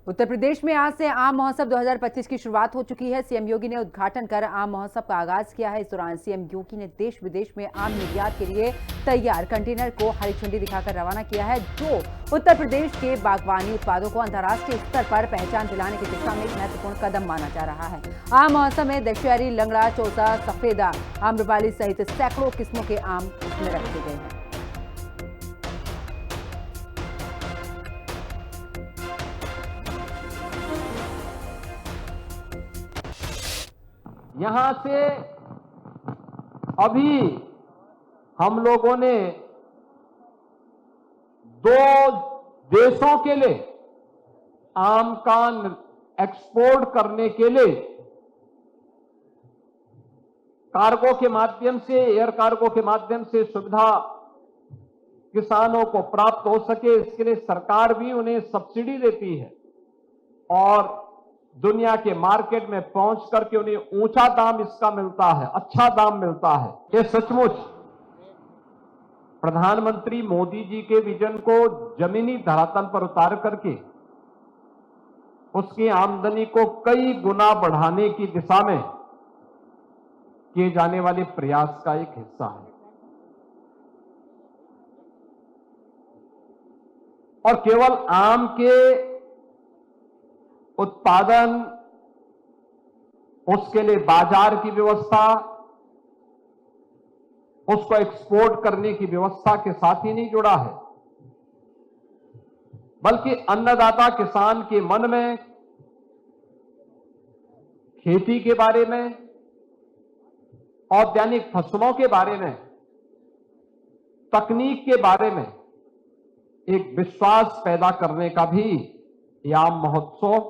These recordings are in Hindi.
उत्तर प्रदेश में आज से आम महोत्सव 2025 की शुरुआत हो चुकी है। सीएम योगी ने उद्घाटन कर आम महोत्सव का आगाज किया है। इस दौरान सीएम योगी ने देश विदेश में आम निर्यात के लिए तैयार कंटेनर को हरी झंडी दिखाकर रवाना किया है, जो उत्तर प्रदेश के बागवानी उत्पादों को अंतर्राष्ट्रीय स्तर पर पहचान दिलाने की दिशा में एक महत्वपूर्ण कदम माना जा रहा है। आम महोत्सव में दशहरी, लंगड़ा, चौसा, सफेदा, आम्रपाली सहित सैकड़ों किस्मों के आम इसमें रखे गए हैं। यहां से अभी हम लोगों ने 2 देशों के लिए आम का एक्सपोर्ट करने के लिए कार्गो के माध्यम से, एयर कार्गो के माध्यम से सुविधा किसानों को प्राप्त हो सके, इसके लिए सरकार भी उन्हें सब्सिडी देती है और दुनिया के मार्केट में पहुंच करके उन्हें ऊंचा दाम इसका मिलता है, अच्छा दाम मिलता है। ये सचमुच प्रधानमंत्री मोदी जी के विजन को जमीनी धरातल पर उतार करके उसकी आमदनी को कई गुना बढ़ाने की दिशा में किए जाने वाले प्रयास का एक हिस्सा है। और केवल आम के उत्पादन, उसके लिए बाजार की व्यवस्था, उसको एक्सपोर्ट करने की व्यवस्था के साथ ही नहीं जुड़ा है, बल्कि अन्नदाता किसान के मन में खेती के बारे में, औद्यानिक फसलों के बारे में, तकनीक के बारे में एक विश्वास पैदा करने का भी यह आम महोत्सव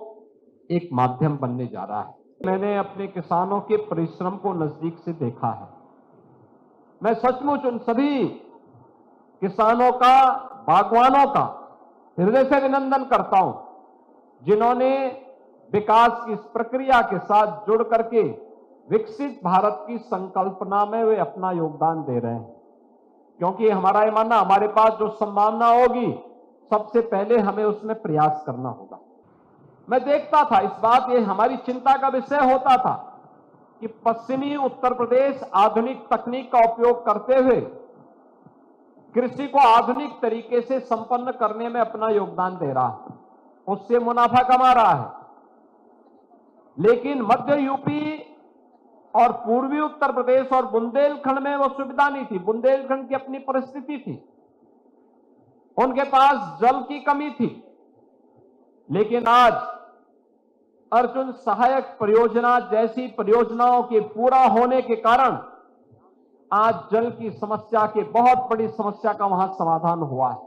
एक माध्यम बनने जा रहा है। मैंने अपने किसानों के परिश्रम को नजदीक से देखा है। मैं सचमुच उन सभी किसानों का, बागवानों का हृदय से अभिनंदन करता हूं, जिन्होंने विकास की इस प्रक्रिया के साथ जुड़ करके विकसित भारत की संकल्पना में वे अपना योगदान दे रहे हैं। क्योंकि हमारा ये मानना, हमारे पास जो संभावना होगी, सबसे पहले हमें उसमें प्रयास करना होगा। मैं देखता था, इस बात ये हमारी चिंता का विषय होता था कि पश्चिमी उत्तर प्रदेश आधुनिक तकनीक का उपयोग करते हुए कृषि को आधुनिक तरीके से संपन्न करने में अपना योगदान दे रहा है, उससे मुनाफा कमा रहा है। लेकिन मध्य यूपी और पूर्वी उत्तर प्रदेश और बुंदेलखंड में वो सुविधा नहीं थी। बुंदेलखंड की अपनी परिस्थिति थी, उनके पास जल की कमी थी। लेकिन आज अर्जुन सहायक परियोजना जैसी परियोजनाओं के पूरा होने के कारण आज जल की समस्या के, बहुत बड़ी समस्या का वहां समाधान हुआ है।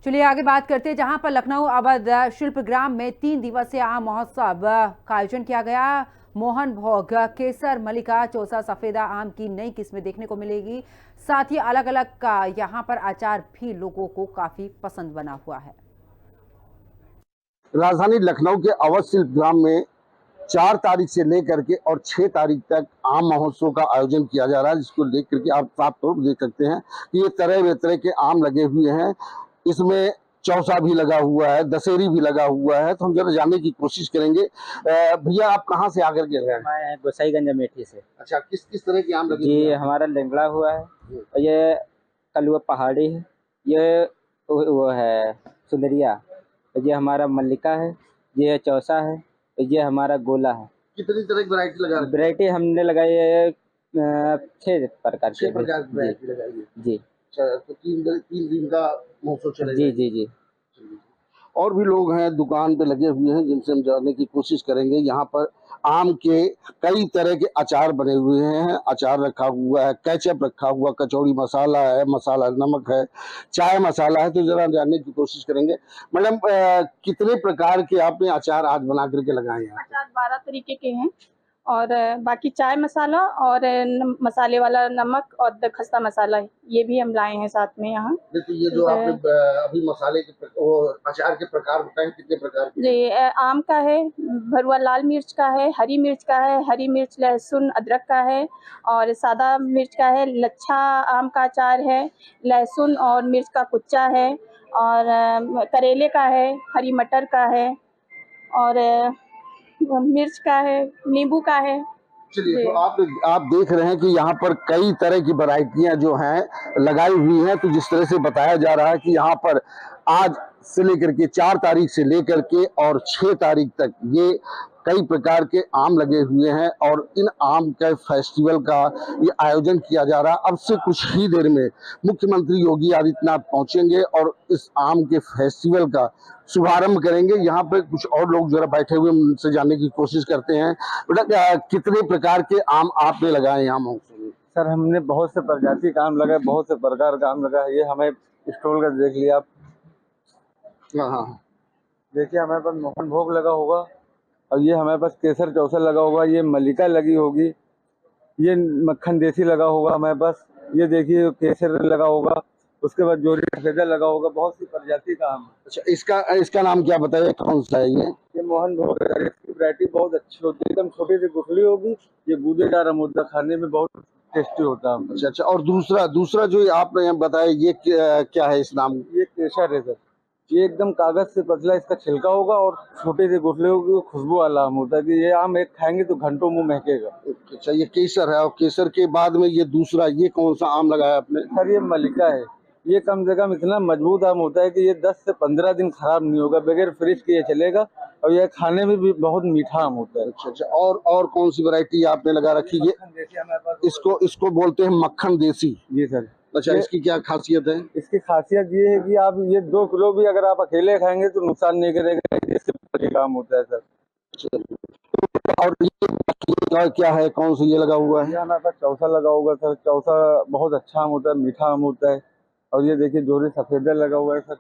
चलिए आगे बात करते हैं, जहां पर लखनऊ अवध शिल्पग्राम में 3 दिवसीय आम महोत्सव का आयोजन किया गया। मोहन भोग, केसर, मलिका, चौसा, सफेदा आम की नई किस्में देखने को मिलेगी। साथ ही अलग अलग का यहां पर अचार भी लोगों को काफी पसंद बना हुआ है। राजधानी लखनऊ के अवध शिल्पग्राम में 4 तारीख से लेकर के और 6 तारीख तक आम महोत्सव का आयोजन किया जा रहा है, जिसको देख करके आप साफ तौर पर देख सकते हैं कि ये तरह बेतरह के आम लगे हुए हैं। इसमें चौसा भी लगा हुआ है, दशहरी भी लगा हुआ है। तो हम जरा जानने की कोशिश करेंगे। भैया, आप कहाँ से आकर के गए? मैं गोसाईगंज अमेठी से। अच्छा, किस किस तरह के आम लगे? ये हमारा लंगड़ा हुआ है, और ये कलुआ पहाड़ी है, ये वो है सुंदरिया, ये हमारा मल्लिका है, ये चौसा है, ये हमारा गोला है। कितनी तरह की वैरायटी लगा? वैरायटी हमने लगाई है 6 प्रकार की। 6 प्रकार की वैरायटी लगाई है जी। तो 3 दिन का महोत्सव चलेगा? जी जी जी। और भी लोग हैं दुकान पे लगे हुए हैं, जिनसे हम जानने की कोशिश करेंगे। यहाँ पर आम के कई तरह के अचार बने हुए हैं, अचार रखा हुआ है, केचप रखा हुआ, कचौड़ी मसाला है, मसाला नमक है, चाय मसाला है। तो जरा जानने की कोशिश करेंगे। मैडम, कितने प्रकार के आपने अचार आज बना करके लगाए हैं? अचार 12 तरीके के हैं, और बाकी चाय मसाला और मसाले वाला नमक और खस्ता मसाला, ये भी हम लाए हैं साथ में यहाँ। देखिए, ये जो आपने अभी मसाले के अचार के प्रकार बताए, कितने प्रकार के? जी, आम का है, भरुआ लाल मिर्च का है, हरी मिर्च का है, हरी मिर्च लहसुन अदरक का है, और सादा मिर्च का है, लच्छा आम का अचार है, लहसुन और मिर्च का कुच्चा है, और करेले का है, हरी मटर का है, और मिर्च का है, नींबू का है। चलिए, जी। तो आप देख रहे हैं कि यहाँ पर कई तरह की वैरायटियां जो हैं लगाई हुई हैं। तो जिस तरह से बताया जा रहा है कि यहाँ पर आज से लेकर के 4 तारीख से लेकर के और 6 तारीख तक ये कई प्रकार के आम लगे हुए हैं और इन आम के फेस्टिवल का ये आयोजन किया जा रहा है। अब से कुछ ही देर में मुख्यमंत्री योगी आदित्यनाथ पहुंचेंगे और इस आम के फेस्टिवल का शुभारंभ करेंगे। यहाँ पे कुछ और लोग जरा बैठे हुए उनसे जानने की कोशिश करते हैं। बेटा, कितने प्रकार के आम आपने लगाए यहाँ महोत्सव में? सर, हमने बहुत से प्रजाति का आम लगाए, बहुत से प्रकार का आम लगा है। ये हमें स्टॉल का देख लिया आप। हाँ, देखिए, हमारे पास मोहन भोग लगा होगा, और ये हमारे पास केसर चौसा लगा होगा, ये मल्लिका लगी होगी, ये मक्खन देसी लगा होगा हमारे पास, ये देखिए केसर लगा होगा, उसके बाद जोरी सफेदा लगा होगा। बहुत सी प्रजाति का आम है। अच्छा, इसका नाम क्या बताइए, कौन सा है ये मोहन भोग है। इसकी वैरायटी बहुत अच्छी होती है, एकदम छोटी सी गुठली होगी, ये गूदेदार आम होता है, खाने में बहुत टेस्टी होता है। अच्छा, और दूसरा जो आपने यहाँ बताया, ये क्या है इस नाम? ये केसर है सर। ये एकदम कागज से पतला इसका छिलका होगा और छोटे से गुठले होगी, खुशबू वाला आम होता है कि ये आम एक खाएंगे तो घंटों मुंह महकेगा। अच्छा, ये केसर है, और केसर के बाद में ये दूसरा, ये कौन सा आम लगाया आपने? सर, ये मल्लिका है। ये कम से कम इतना मजबूत आम होता है कि ये 10 से 15 दिन खराब नहीं होगा, बगैर फ्रिज के ये चलेगा, और ये खाने में भी बहुत मीठा आम होता है। अच्छा, और कौन सी वैरायटी आपने लगा रखी है? इसको बोलते हैं मक्खन देसी। जी सर। अच्छा, इसकी क्या खासियत है? इसकी खासियत ये है कि आप ये 2 किलो भी अगर आप अकेले खाएंगे तो नुकसान नहीं करेगा, इसके काम होता है सर। और ये क्या है, कौन सा ये लगा हुआ है? ये हमारे पास चौसा लगा होगा सर। चौसा बहुत अच्छा आम होता है, मीठा आम होता है। और ये देखिए जोरी सफेदा लगा हुआ है सर,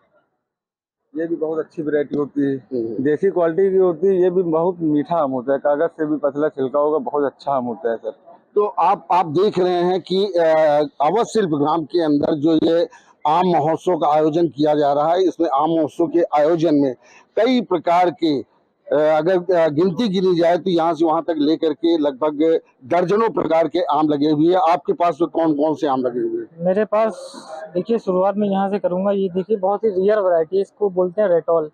ये भी बहुत अच्छी वैरायटी होती है, देसी क्वालिटी की होती है। ये भी बहुत मीठा आम होता है, कागज से भी पतला छिलका होगा, बहुत अच्छा आम होता है सर। तो आप देख रहे हैं कि अवध शिल्प ग्राम के अंदर जो ये आम महोत्सव का आयोजन किया जा रहा है, इसमें आम महोत्सव के आयोजन में कई प्रकार के अगर गिनती गिनी जाए तो यहाँ से वहां तक लेकर के लगभग दर्जनों प्रकार के आम लगे हुए हैं। आपके पास तो कौन कौन से आम लगे हुए हैं? मेरे पास देखिए, शुरुआत में यहाँ से करूँगा। ये देखिए, बहुत ही रियर वैरायटी है, इसको बोलते हैं रेटॉल।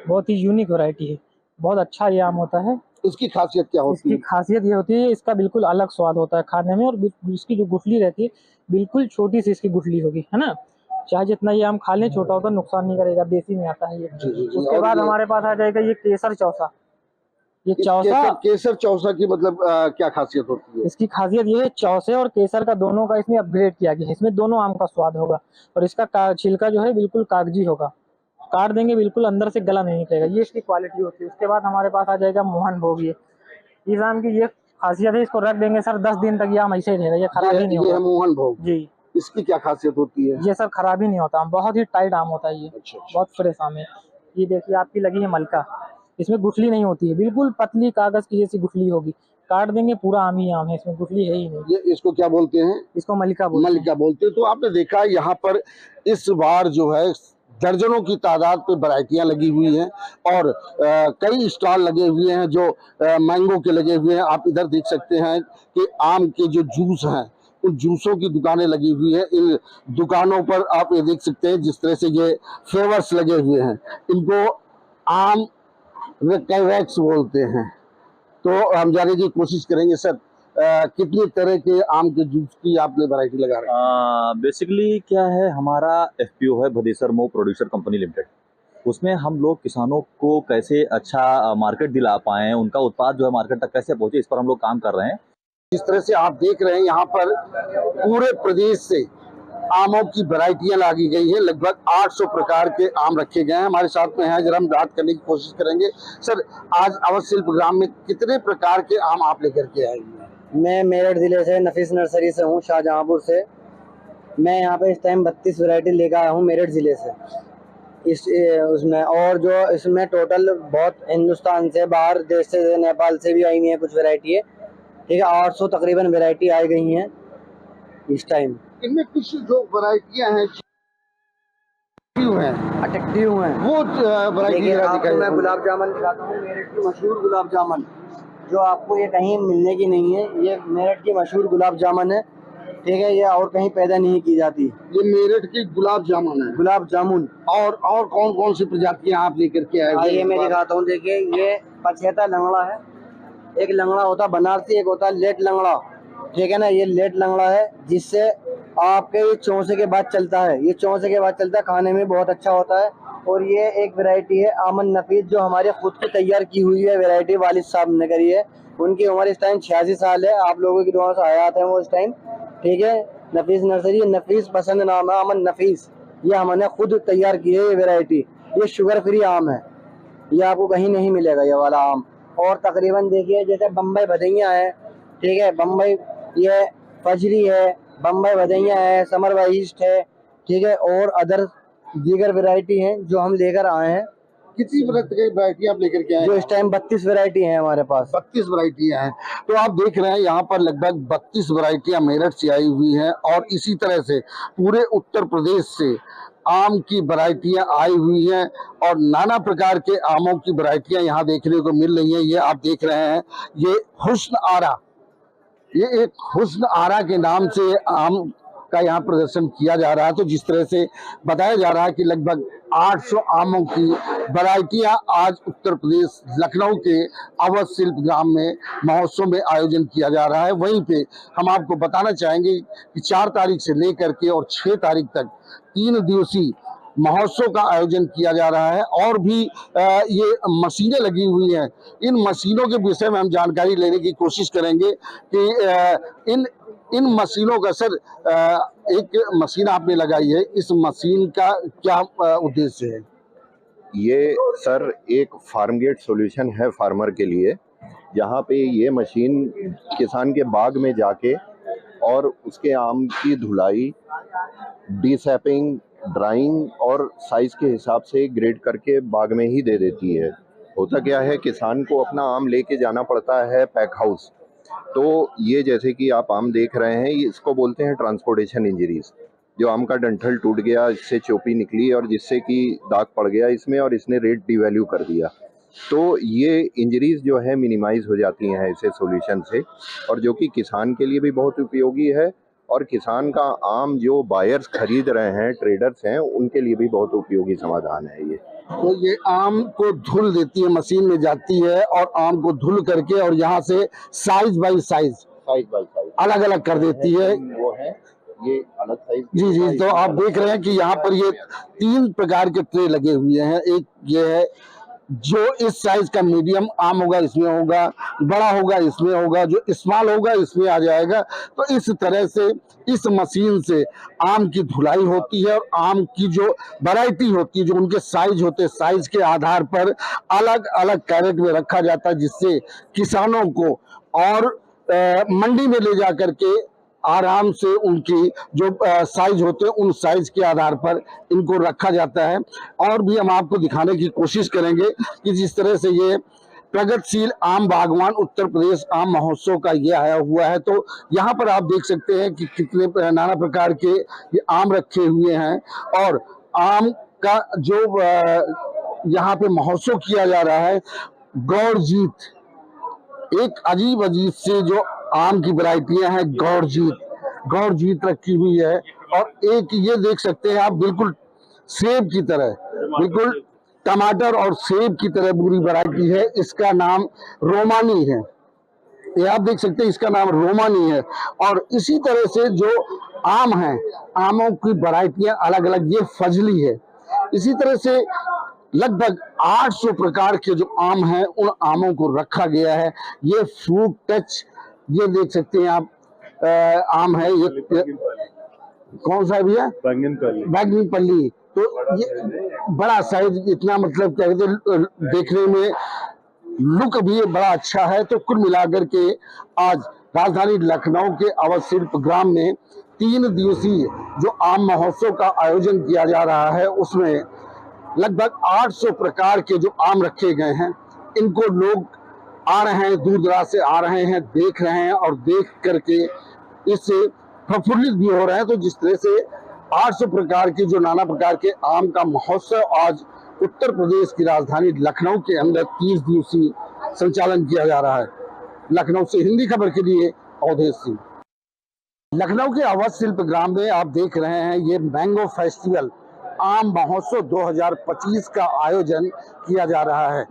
बहुत ही यूनिक वैरायटी है, बहुत अच्छा ये आम होता है। इसकी खासियत क्या होती है? इसकी खासियत ये होती है, इसका बिल्कुल अलग स्वाद होता है खाने में, और इसकी जो गुठली रहती है बिल्कुल छोटी सी इसकी गुठली होगी, है ना। चाहे जितना ये आम खा लें, छोटा होता है, नुकसान नहीं करेगा, देसी में आता है ये। जी। उसके बाद हमारे पास आ जाएगा ये केसर चौसा। ये चौसा, केसर चौसा की मतलब क्या खासियत होती है? इसकी खासियत ये है, चौसे और केसर का दोनों का इसमें अपग्रेड किया गया है। इसमें दोनों आम का स्वाद होगा, और इसका छिलका जो है बिल्कुल कागजी होगा, काट देंगे बिल्कुल अंदर से गला नहीं निकलेगा। ये इसकी क्वालिटी होती है। उसके बाद हमारे पास आ जाएगा मोहन भोग। इस आम की ये खासियत है, इसको रख देंगे सर 10 दिन तक ये आम ऐसे ही रहेगा, ये खराब ही नहीं होगा। मोहन भोग जी। इसकी क्या खासियत होती है? ये सर खराब ही नहीं होता, बहुत ही टाइट आम होता है ये। अच्छा। बहुत फ्रेश आम है। ये देखिए, आपकी लगी है मलका, इसमें गुठली नहीं होती है, बिल्कुल पतली कागज की जैसी गुठली होगी, काट देंगे पूरा आम ही आम है, इसमें गुठली है ही नहीं। ये इसको क्या बोलते हैं? इसको मलिका बोलते हैं। तो आपने देखा यहाँ पर इस बार जो है दर्जनों की तादाद पे वैरायटियां लगी हुई हैं, और कई स्टॉल लगे हुए हैं जो मैंगो के लगे हुए हैं। आप इधर देख सकते हैं कि आम के जो जूस हैं, उन जूसों की दुकानें लगी हुई हैं। इन दुकानों पर आप ये देख सकते हैं जिस तरह से ये फ्लेवर्स लगे हुए हैं, इनको आम वैक्स बोलते हैं। तो हम जानने की कोशिश करेंगे सर, कितनी तरह के आम के जूस की आपने वैरायटी लगा रखी है? बेसिकली क्या है, हमारा FPO है भदेसर मो प्रोड्यूसर कंपनी लिमिटेड। उसमें हम लोग किसानों को कैसे अच्छा मार्केट दिला पाएँ, उनका उत्पाद जो है मार्केट तक कैसे पहुँचे, इस पर हम लोग काम कर रहे हैं। जिस तरह से आप देख रहे हैं यहाँ पर पूरे प्रदेश से आमों की वैरायटियां लागी गई है। लगभग 800 प्रकार के आम रखे गए हैं। हमारे साथ में हैं, जरा हम बात करने की कोशिश करेंगे। सर, आज अवध शिल्प ग्राम में कितने प्रकार के आम आप लेकर के आए हैं? मैं मेरठ जिले से नफीस नर्सरी से हूँ, शाहजहांपुर से। मैं यहाँ पे इस टाइम 32 वैरायटी लेकर आया हूँ मेरठ जिले से। उसमें और जो इसमें टोटल बहुत हिंदुस्तान से, बाहर देश से, नेपाल से भी आई हुई है कुछ वैरायटी है, ठीक है। 800 तकरीबन वैरायटी आई गई हैं इस टाइम। इनमें कुछ जो वैरायटियां हैं अट्रैक्टिव हैं, वो वैरायटी मैं गुलाब जामुन दिखाता हूँ। मेरठ की मशहूर गुलाब जामुन, जो आपको ये कहीं मिलने की नहीं है। ये मेरठ की मशहूर गुलाब जामुन है, ठीक है, ये और कहीं पैदा नहीं की जाती। ये मेरठ की गुलाब जामुन है। गुलाब जामुन और कौन कौन सी प्रजातियां आप लेकर के आए हुए हैं? आइए मैं दिखाता हूँ। देखिए ये पछेता लंगड़ा है, एक लंगड़ा होता बनारसी, एक होता लेट लंगड़ा, ठीक है ना। ये लेट लंगड़ा है जिससे आपके ये चौसे के बाद चलता है, ये चौसे के बाद चलता है, खाने में बहुत अच्छा होता है। और ये एक वैरायटी है आमन नफीस, जो हमारे खुद की तैयार की हुई है वैरायटी, वालिद साहब ने करी है। उनकी उम्र इस टाइम 86 साल है, आप लोगों की दुआ से हयात है वो इस टाइम, ठीक है। नफीस नर्सरी, नफीस पसंद नाम है, अमन नफीस, ये हमने खुद तैयार की है ये वैरायटी। ये शुगर फ्री आम है, ये आपको कहीं नहीं मिलेगा ये वाला आम। और तकरीबन देखिए जैसे बम्बई भदैया है, ठीक है, बम्बई ये फजरी है, बम्बई भदैया है, समर ईस्ट है, ठीक है, और अदर दीगर वैरायटी हैं जो हम लेकर आए हैं। कितनी वैरायटी आप लेकर के आए? जो इस टाइम 32 वैरायटी है हमारे पास। 32 वैरायटियां हैं। तो आप देख रहे हैं यहाँ पर लगभग 32 वैरायटियां मेरठ से आई हुई हैं और इसी तरह से पूरे उत्तर प्रदेश से आम की वैरायटियां आई हुई हैं और नाना प्रकार के आमों की वैरायटियां यहाँ देखने को मिल रही हैं। ये आप देख रहे हैं, ये हुस्न आरा, ये एक हुस्न आरा के नाम से आम का यहाँ प्रदर्शन किया जा रहा है। तो जिस तरह से बताया जा रहा है कि लगभग 800 आमों की वैरायटियां आज उत्तर प्रदेश लखनऊ के अवध शिल्प ग्राम में महोत्सव में आयोजन किया जा रहा है। वहीं पे हम आपको बताना चाहेंगे कि 4 तारीख से लेकर के और 6 तारीख तक 3 दिवसीय महोत्सव का आयोजन किया जा रहा है। और भी ये मशीनें लगी हुई हैं, इन मशीनों के विषय में हम जानकारी लेने की कोशिश करेंगे कि इन मशीनों का सर, एक मशीन आपने लगाई है, इस मशीन का क्या उद्देश्य है? ये सर एक फार्म गेट सॉल्यूशन है फार्मर के लिए, जहाँ पे ये मशीन किसान के बाग में जाके और उसके आम की धुलाई, डीसैपिंग, ड्राइंग और साइज के हिसाब से ग्रेड करके बाग में ही दे देती है। होता क्या है, किसान को अपना आम लेके जाना पड़ता है पैक हाउस। तो ये जैसे कि आप आम देख रहे हैं, इसको बोलते हैं ट्रांसपोर्टेशन इंजरीज। जो आम का डंठल टूट गया, इससे चोपी निकली और जिससे कि दाग पड़ गया इसमें और इसने रेट डिवैल्यू कर दिया, तो ये इंजरीज जो है मिनिमाइज हो जाती हैं ऐसे सॉल्यूशन से, और जो कि किसान के लिए भी बहुत उपयोगी है और किसान का आम जो बायर्स खरीद रहे हैं, ट्रेडर्स हैं, उनके लिए भी बहुत उपयोगी समाधान है ये। तो ये आम को धुल देती है, मशीन में जाती है और आम को धुल करके और यहाँ से साइज बाई साइज अलग अलग कर देती है। वो है ये अलग साइज। जी, तो आप देख रहे हैं कि यहाँ पर ये 3 प्रकार के ट्रे लगे हुए हैं। एक ये है जो इस साइज का मीडियम आम होगा इसमें होगा, बड़ा होगा इसमें होगा, जो स्मॉल होगा इसमें आ जाएगा। तो इस तरह से इस मशीन से आम की धुलाई होती है और आम की जो वैरायटी होती है, जो उनके साइज होते हैं, साइज के आधार पर अलग अलग कैरेट में रखा जाता है, जिससे किसानों को और मंडी में ले जा करके आराम से उनकी जो साइज होते हैं उन साइज के आधार पर इनको रखा जाता है। और भी हम आपको दिखाने की कोशिश करेंगे कि जिस तरह से ये प्रगतिशील आम बागवान उत्तर प्रदेश आम महोत्सव का ये आया हुआ है। तो यहाँ पर आप देख सकते हैं कि कितने नाना प्रकार के ये आम रखे हुए हैं और आम का जो यहाँ पे महोत्सव किया जा रहा है, गौर जीत, एक अजीब से जो आम की वैरायटियां हैं, गौर जीत रखी हुई है। और एक ये देख सकते हैं आप, बिल्कुल सेब की तरह, बिल्कुल टमाटर और सेब की तरह पूरी वैरायटी है। इसका नाम रोमानी है, ये आप देख सकते हैं, इसका नाम रोमानी है। और इसी तरह से जो आम है, आमों की वैरायटियां अलग अलग, ये फजली है। इसी तरह से लगभग 800 प्रकार के जो आम हैं उन आमों को रखा गया है। ये फ्रूट टच, ये देख सकते हैं आप, आम है, ये कौन सा भी है, बैंगनी पल्ली। तो ये बड़ा साइज, इतना मतलब क्या कहते हैं, देखने में लुक भी बड़ा अच्छा है। तो कुल मिलाकर के आज राजधानी लखनऊ के अवध शिल्प ग्राम में 3 दिवसीय जो आम महोत्सव का आयोजन किया जा रहा है, उसमें लगभग 800 प्रकार के जो आम रखे गए हैं, इनको लोग आ रहे हैं, दूर दराज से आ रहे हैं, देख रहे हैं और देख करके इससे प्रफुल्लित भी हो रहे हैं। तो जिस तरह से 800 प्रकार के जो नाना प्रकार के आम का महोत्सव आज उत्तर प्रदेश की राजधानी लखनऊ के अंदर 30 दिवसीय संचालन किया जा रहा है। लखनऊ से हिंदी खबर के लिए अवधेश सिंह। लखनऊ के अवध शिल्प ग्राम में आप देख रहे हैं ये मैंगो फेस्टिवल आम महोत्सव 2025 का आयोजन किया जा रहा है।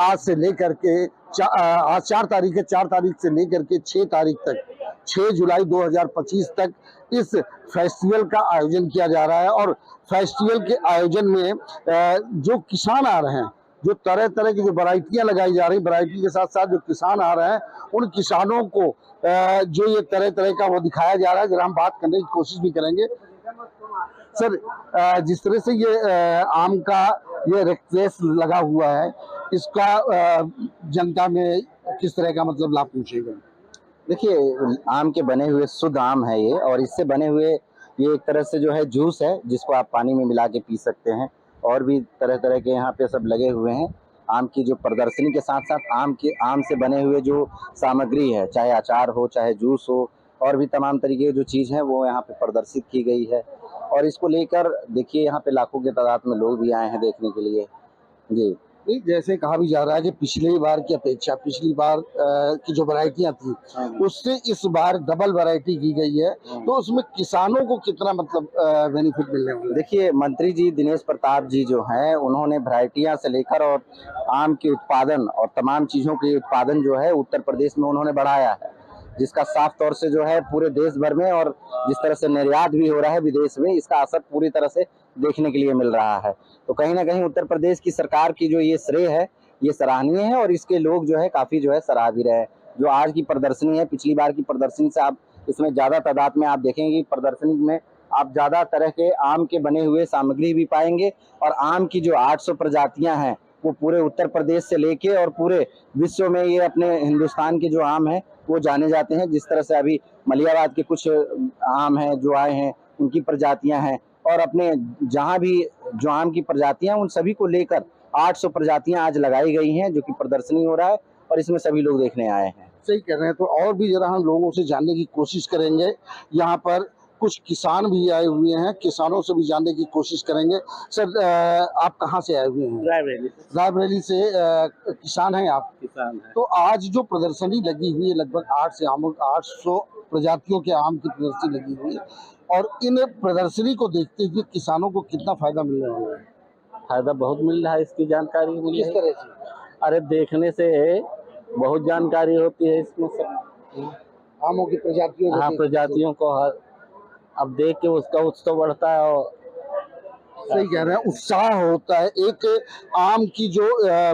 आज से लेकर के आज 4 तारीख है, 4 तारीख से लेकर के 6 तारीख तक, 6 जुलाई 2025 तक इस फेस्टिवल का आयोजन किया जा रहा है। और फेस्टिवल के आयोजन में जो किसान आ रहे हैं, जो तरह तरह की जो वैरायटियां लगाई जा रही, वैरायटी के साथ साथ जो किसान आ रहे हैं, उन किसानों को जो ये तरह तरह का वो दिखाया जा रहा है, जरा हम बात करने की कोशिश भी करेंगे। सर, जिस तरह से ये आम का ये रिक्वेस्ट लगा हुआ है, इसका जनता में किस तरह का मतलब लाभ पहुंचेगा? देखिए, आम के बने हुए शुद्ध आम है ये, और इससे बने हुए ये एक तरह से जो है जूस है, जिसको आप पानी में मिला के पी सकते हैं। और भी तरह तरह के यहाँ पे सब लगे हुए हैं। आम की जो प्रदर्शनी के साथ साथ आम से बने हुए जो सामग्री है, चाहे अचार हो, चाहे जूस हो, और भी तमाम तरीके की जो चीज़ है वो यहाँ पे प्रदर्शित की गई है। और इसको लेकर देखिए, यहाँ पे लाखों की तादाद में लोग भी आए हैं देखने के लिए। जी, जैसे कहा भी जा रहा है कि पिछली बार की अपेक्षा पिछली बार की जो वैरायटियां थी उससे इस बार डबल वैरायटी की गई है, तो उसमें किसानों को कितना मतलब बेनिफिट मिलने वाला है? देखिए, मंत्री जी दिनेश प्रताप जी जो हैं, उन्होंने वैरायटियां से लेकर और आम के उत्पादन और तमाम चीज़ों के उत्पादन जो है उत्तर प्रदेश में उन्होंने बढ़ाया है, जिसका साफ तौर से जो है पूरे देश भर में, और जिस तरह से निर्यात भी हो रहा है विदेश में, इसका असर पूरी तरह से देखने के लिए मिल रहा है। तो कहीं ना कहीं उत्तर प्रदेश की सरकार की जो ये श्रेय है, ये सराहनीय है, और इसके लोग जो है काफ़ी जो है सराह भी रहे हैं। जो आज की प्रदर्शनी है, पिछली बार की प्रदर्शनी से आप इसमें ज़्यादा तादाद में आप देखेंगे, प्रदर्शनी में आप ज़्यादा तरह के आम के बने हुए सामग्री भी पाएंगे। और आम की जो 800 प्रजातियाँ हैं, वो पूरे उत्तर प्रदेश से लेके और पूरे विश्व में ये अपने हिंदुस्तान के जो आम हैं वो जाने जाते हैं। जिस तरह से अभी मलियाबाद के कुछ आम हैं जो आए हैं, उनकी प्रजातियां हैं, और अपने जहां भी जो आम की प्रजातियां, उन सभी को लेकर 800 प्रजातियां आज लगाई गई हैं, जो कि प्रदर्शनी हो रहा है, और इसमें सभी लोग देखने आए हैं। सही कह रहे हैं। तो और भी जरा हम लोगों से जानने की कोशिश करेंगे। यहाँ पर कुछ किसान भी आए हुए हैं, किसानों से भी जानने की कोशिश करेंगे। सर, आप कहाँ से आए हुए हैं? रायबरेली से किसान हैं आप? किसान है। तो आज जो प्रदर्शनी लगी हुई है, लगभग 800 प्रजातियों के आम की प्रदर्शनी लगी हुई है, और इन प्रदर्शनी को देखते हुए किसानों को कितना फायदा मिलने वाला है? फायदा बहुत मिल रहा है, इसकी जानकारी मिली किस है। तरह से? अरे, देखने से बहुत जानकारी होती है इसमें सब आमों की प्रजातियों को? हाँ, प्रजातियों को हर अब देख के उसका उत्सव बढ़ता है। और सही कह रहे हैं, उत्साह होता है। एक आम की जो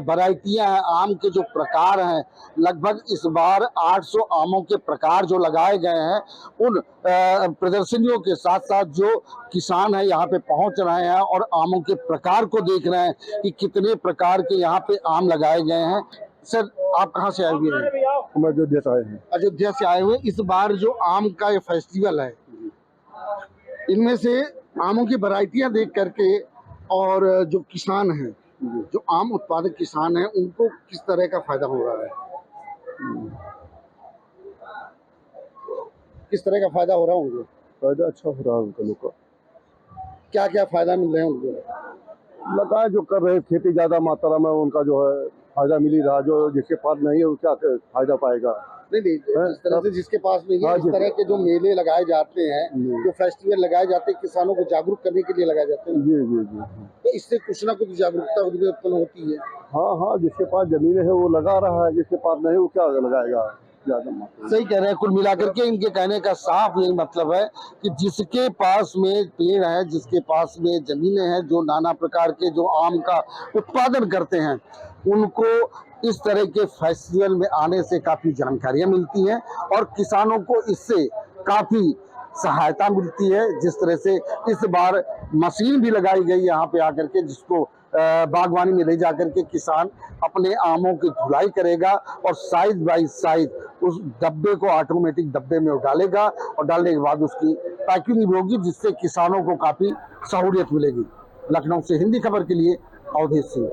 वैरायटियां हैं, आम के जो प्रकार हैं, लगभग इस बार 800 आमों के प्रकार जो लगाए गए हैं, उन प्रदर्शनियों के साथ साथ जो किसान हैं यहाँ पे पहुंच रहे हैं और आमों के प्रकार को देख रहे हैं कि कितने प्रकार के यहाँ पे आम लगाए गए हैं। सर, आप कहाँ से आए हुए हैं? हम अयोध्या से आए हैं। अयोध्या से आए हुए। इस बार जो आम का ये फेस्टिवल है, इनमें से आमों की वैरायटियां देख करके और जो किसान हैं, जो आम उत्पादक किसान हैं, उनको किस तरह का फायदा हो रहा है? किस तरह का फायदा हो रहा है उनको? फायदा अच्छा हो रहा है उनका लोग का। क्या क्या फायदा मिल रहे हैं उनको? लगा जो कर रहे खेती ज्यादा मात्रा में, उनका जो है फायदा मिल ही रहा। जो जिसके पास नहीं है वो क्या फायदा पाएगा? नहीं, जिस तरह से जिसके पास नहीं है, इस तरह के जो मेले लगाए जाते हैं, जो फेस्टिवल लगाए जाते हैं, किसानों को जागरूक करने के लिए लगाए जाते हैं। जी जी जी। तो इससे कुछ ना कुछ जागरूकता उनमें उत्पन्न होती है। हाँ हाँ, जिसके पास जमीन है वो लगा रहा है, जिसके पास नहीं वो क्या लगाएगा? सही कह रहे हैं। कुल मिलाकर के इनके कहने का साफ यही मतलब है कि जिसके पास में पेड़ है, जिसके पास में जमीनें हैं, जो नाना प्रकार के जो आम का उत्पादन करते हैं, उनको इस तरह के फेस्टिवल में आने से काफी जानकारियां मिलती हैं और किसानों को इससे काफी सहायता मिलती है। जिस तरह से इस बार मशीन भी लगाई गई यहाँ पे आकर के, जिसको बागवानी में ले जाकर के किसान अपने आमों की धुलाई करेगा और साइज बाई साइज उस डब्बे को ऑटोमेटिक डब्बे में डालेगा, और डालने के बाद उसकी पैकिंग भी होगी, जिससे किसानों को काफी सहूलियत मिलेगी। लखनऊ से हिंदी खबर के लिए अवधेश सिंह।